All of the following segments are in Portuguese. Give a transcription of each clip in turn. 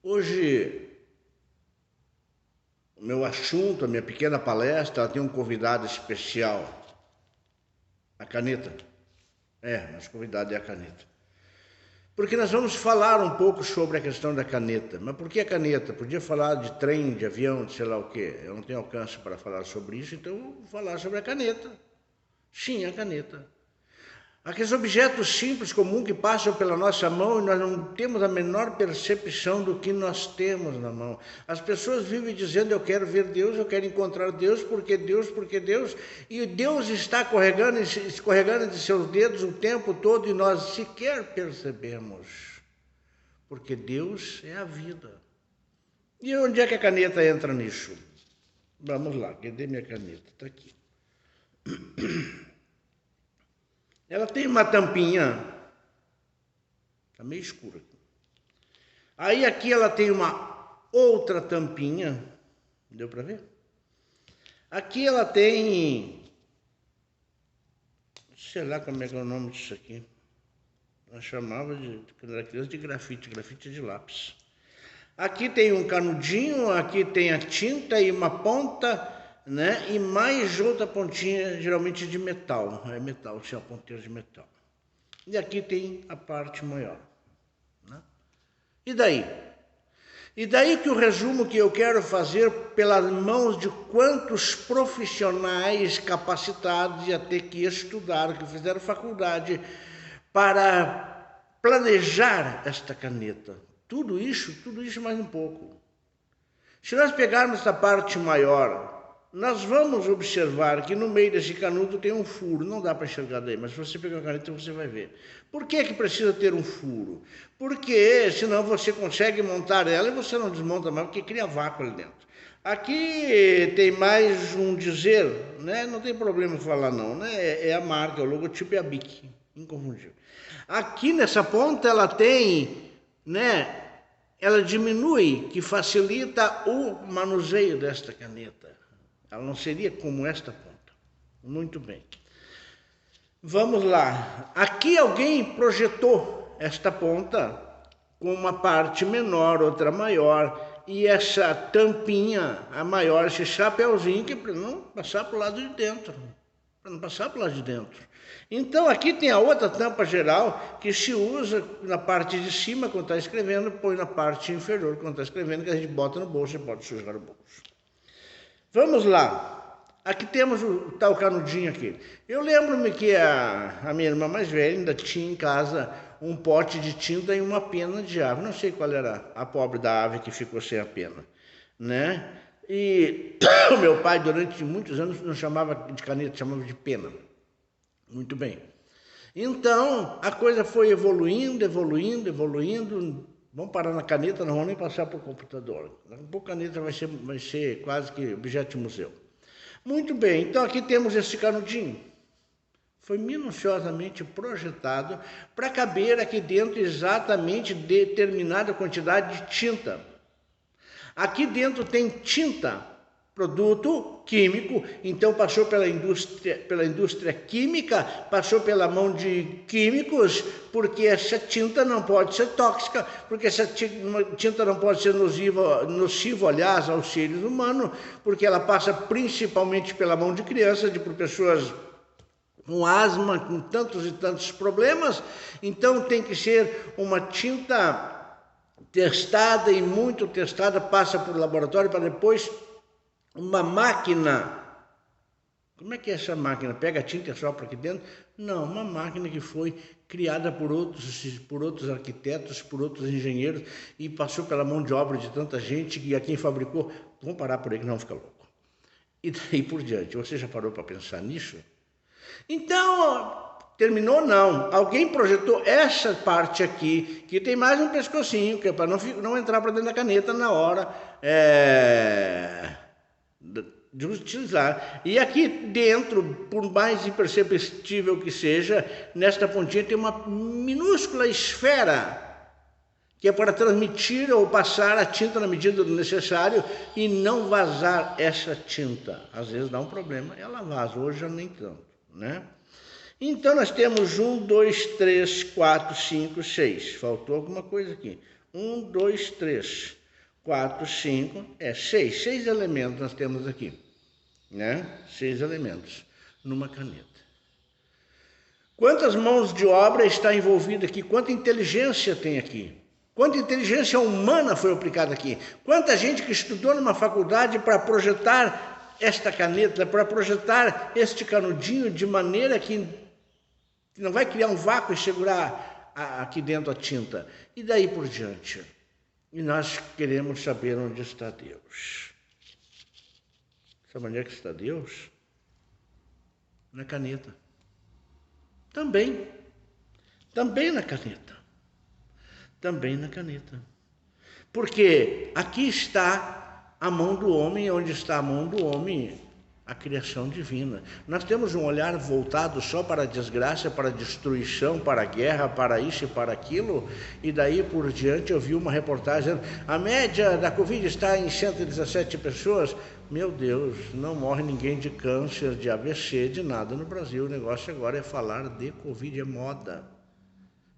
Hoje, o meu assunto, a minha pequena palestra, ela tem um convidado especial, a caneta. Nosso convidado é a caneta. Porque nós vamos falar um pouco sobre a questão da caneta. Mas por que a caneta? Podia falar de trem, de avião, de sei lá o quê. Eu não tenho alcance para falar sobre isso, então eu vou falar sobre a caneta. Sim, a caneta. Aqueles objetos simples, comuns, que passam pela nossa mão e nós não temos a menor percepção do que nós temos na mão. As pessoas vivem dizendo, eu quero ver Deus, eu quero encontrar Deus, porque Deus, e Deus está escorregando de seus dedos o tempo todo e nós sequer percebemos, porque Deus é a vida. E onde é que a caneta entra nisso? Vamos lá, cadê minha caneta? Está aqui. Ela tem uma tampinha, está meio escura aqui. Aí aqui ela tem uma outra tampinha, deu para ver? Aqui ela tem, sei lá como é que é o nome disso aqui. Ela chamava quando era criança, de grafite de lápis. Aqui tem um canudinho, aqui tem a tinta e uma ponta, né? E mais outra pontinha, geralmente de metal. É metal, se é uma ponteira de metal. E aqui tem a parte maior, né? E daí? E daí que o resumo que eu quero fazer pelas mãos de quantos profissionais capacitados e até que estudaram, que fizeram faculdade para planejar esta caneta. Tudo isso mais um pouco. Se nós pegarmos essa parte maior, nós vamos observar que no meio desse canudo tem um furo. Não dá para enxergar daí, mas se você pegar a caneta você vai ver. Por que que precisa ter um furo? Porque senão você consegue montar ela e você não desmonta mais, porque cria vácuo ali dentro. Aqui tem mais um dizer, né? Não tem problema falar não, né? É a marca, o logotipo é a Bic, inconfundível. Aqui nessa ponta ela tem, né? Ela diminui, que facilita o manuseio desta caneta. Ela não seria como esta ponta. Muito bem. Vamos lá. Aqui alguém projetou esta ponta com uma parte menor, outra maior, e essa tampinha, a maior, esse chapéuzinho, que é para não passar para o lado de dentro. Para não passar para o lado de dentro. Então aqui tem a outra tampa geral que se usa na parte de cima quando está escrevendo, põe na parte inferior quando está escrevendo, que a gente bota no bolso e pode sujar o bolso. Vamos lá. Aqui temos o tal canudinho aqui. Eu lembro-me que a minha irmã mais velha ainda tinha em casa um pote de tinta e uma pena de ave. Não sei qual era a pobre da ave que ficou sem a pena, né? E o meu pai, durante muitos anos, não chamava de caneta, chamava de pena. Muito bem. Então, a coisa foi evoluindo. Vamos parar na caneta, não vamos nem passar para o computador. Daqui a pouco a caneta vai ser quase que objeto de museu. Muito bem, então aqui temos esse canudinho. Foi minuciosamente projetado para caber aqui dentro exatamente determinada quantidade de tinta. Aqui dentro tem tinta, produto químico, então passou pela indústria química, passou pela mão de químicos, porque essa tinta não pode ser tóxica, porque essa tinta não pode ser nociva, aliás, aos seres humanos, porque ela passa principalmente pela mão de crianças, por pessoas com asma, com tantos e tantos problemas. Então tem que ser uma tinta testada e muito testada, passa por laboratório para depois uma máquina. Como é que é essa máquina? Pega a tinta e sopra aqui dentro? Não, uma máquina que foi criada por outros arquitetos, por outros engenheiros e passou pela mão de obra de tanta gente que a quem fabricou. Vamos parar por aí que não fica louco. E daí por diante. Você já parou para pensar nisso? Então, terminou não. Alguém projetou essa parte aqui, que tem mais um pescocinho, que é para não entrar para dentro da caneta na hora de utilizar. E aqui dentro, por mais imperceptível que seja, nesta pontinha tem uma minúscula esfera, que é para transmitir ou passar a tinta na medida do necessário e não vazar essa tinta. Às vezes dá um problema, ela vaza, hoje já nem tanto, né? Então nós temos 1, 2, 3, 4, 5, 6. Faltou alguma coisa aqui. 1, 2, 3, 4, 5, 6. 6 elementos nós temos aqui, né? 6 elementos numa caneta. Quantas mãos de obra está envolvida aqui? Quanta inteligência tem aqui? Quanta inteligência humana foi aplicada aqui? Quanta gente que estudou numa faculdade para projetar esta caneta, para projetar este canudinho de maneira que não vai criar um vácuo e segurar aqui dentro a tinta. E daí por diante. E nós queremos saber onde está Deus. Sabe onde é que está Deus? Na caneta. Também na caneta. Também na caneta. Porque aqui está a mão do homem, onde está a mão do homem, a criação divina. Nós temos um olhar voltado só para a desgraça, para a destruição, para a guerra, para isso e para aquilo, e daí por diante eu vi uma reportagem dizendo, a média da Covid está em 117 pessoas. Meu Deus, não morre ninguém de câncer, de AVC, de nada no Brasil. O negócio agora é falar de Covid, é moda.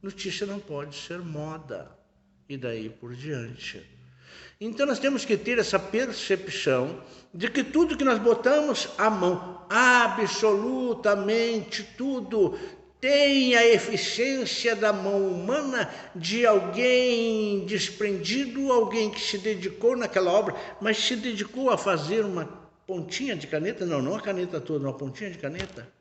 Notícia não pode ser moda. E daí por diante. Então nós temos que ter essa percepção de que tudo que nós botamos à mão, absolutamente tudo, tem a eficiência da mão humana de alguém desprendido, alguém que se dedicou naquela obra, mas se dedicou a fazer uma pontinha de caneta, não a caneta toda, uma pontinha de caneta.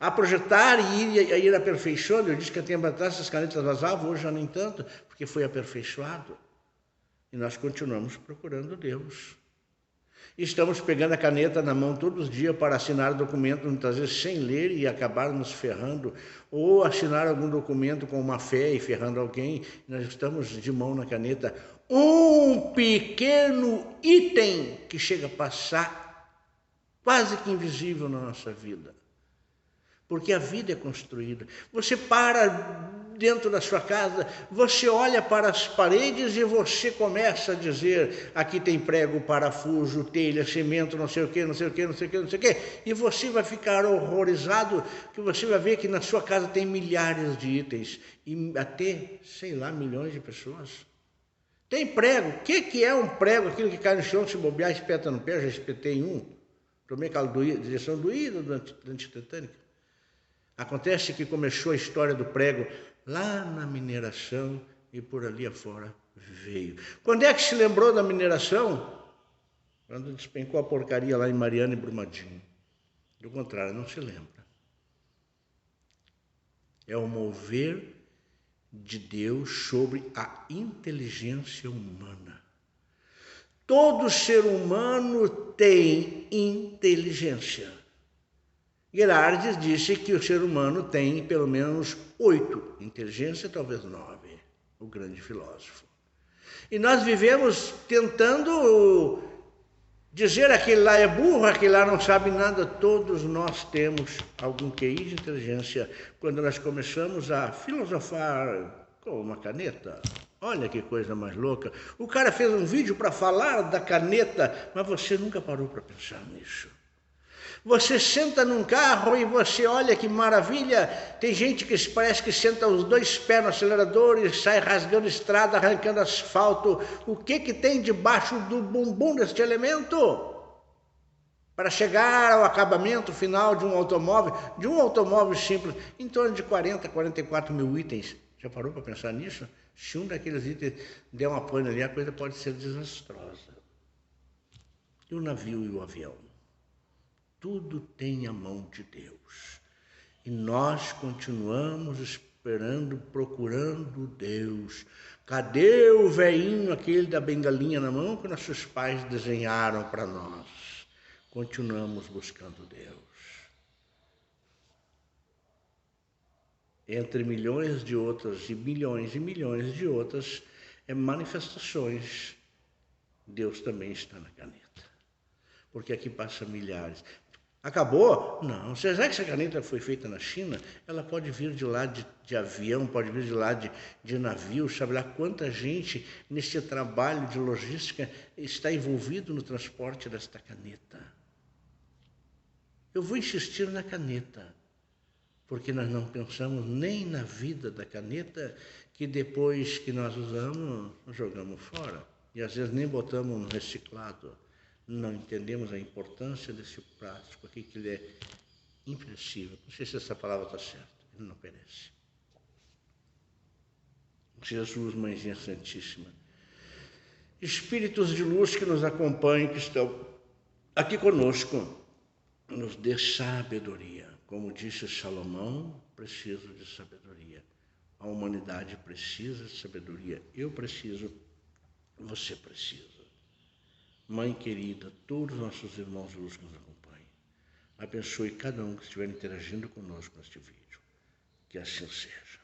A projetar e ir aperfeiçoando. Eu disse que a tempo atrás essas canetas vazavam, hoje já nem tanto, porque foi aperfeiçoado. E nós continuamos procurando Deus. Estamos pegando a caneta na mão todos os dias para assinar documento, muitas vezes sem ler e acabar nos ferrando, ou assinar algum documento com má fé e ferrando alguém. Nós estamos de mão na caneta. Um pequeno item que chega a passar quase que invisível na nossa vida. Porque a vida é construída. Você para dentro da sua casa, você olha para as paredes e você começa a dizer, aqui tem prego, parafuso, telha, cimento, não sei o quê, não sei o quê, não sei o quê, não sei o quê. E você vai ficar horrorizado, que você vai ver que na sua casa tem milhares de itens, e até, sei lá, milhões de pessoas. Tem prego. O que é um prego? Aquilo que cai no chão, se bobear, espeta no pé, já espetei em um. Tomei aquela direção doída da antitetânica. Acontece que começou a história do prego lá na mineração e por ali afora veio. Quando é que se lembrou da mineração? Quando despencou a porcaria lá em Mariana e Brumadinho. Do contrário, não se lembra. É o mover de Deus sobre a inteligência humana. Todo ser humano tem inteligência. Gerardes disse que o ser humano tem pelo menos 8, inteligência talvez 9, o grande filósofo. E nós vivemos tentando dizer aquele lá é burro, aquele lá não sabe nada. Todos nós temos algum QI de inteligência quando nós começamos a filosofar com uma caneta. Olha que coisa mais louca. O cara fez um vídeo para falar da caneta, mas você nunca parou para pensar nisso. Você senta num carro e você olha que maravilha, tem gente que parece que senta os 2 pés no acelerador e sai rasgando estrada, arrancando asfalto. O que tem debaixo do bumbum deste elemento? Para chegar ao acabamento final de um automóvel simples, em torno de 40, 44 mil itens. Já parou para pensar nisso? Se um daqueles itens der uma pane ali, a coisa pode ser desastrosa. E o navio e o avião? Tudo tem a mão de Deus. E nós continuamos esperando, procurando Deus. Cadê o velhinho, aquele da bengalinha na mão que nossos pais desenharam para nós? Continuamos buscando Deus. Entre milhões de outras e milhões de outras manifestações, Deus também está na caneta. Porque aqui passa milhares. Acabou? Não. Será que essa caneta foi feita na China? Ela pode vir de lá de avião, pode vir de lá de navio, sabe lá quanta gente nesse trabalho de logística está envolvido no transporte desta caneta. Eu vou insistir na caneta, porque nós não pensamos nem na vida da caneta, que depois que nós usamos, jogamos fora. E às vezes nem botamos no reciclado. Não entendemos a importância desse plástico aqui, que ele é imperecível. Não sei se essa palavra está certa. Ele não perece. Jesus, Mãezinha Santíssima. Espíritos de luz que nos acompanham, que estão aqui conosco, nos dê sabedoria. Como disse Salomão, preciso de sabedoria. A humanidade precisa de sabedoria. Eu preciso, você precisa. Mãe querida, todos os nossos irmãos de luz que nos acompanham, abençoe cada um que estiver interagindo conosco neste vídeo. Que assim seja.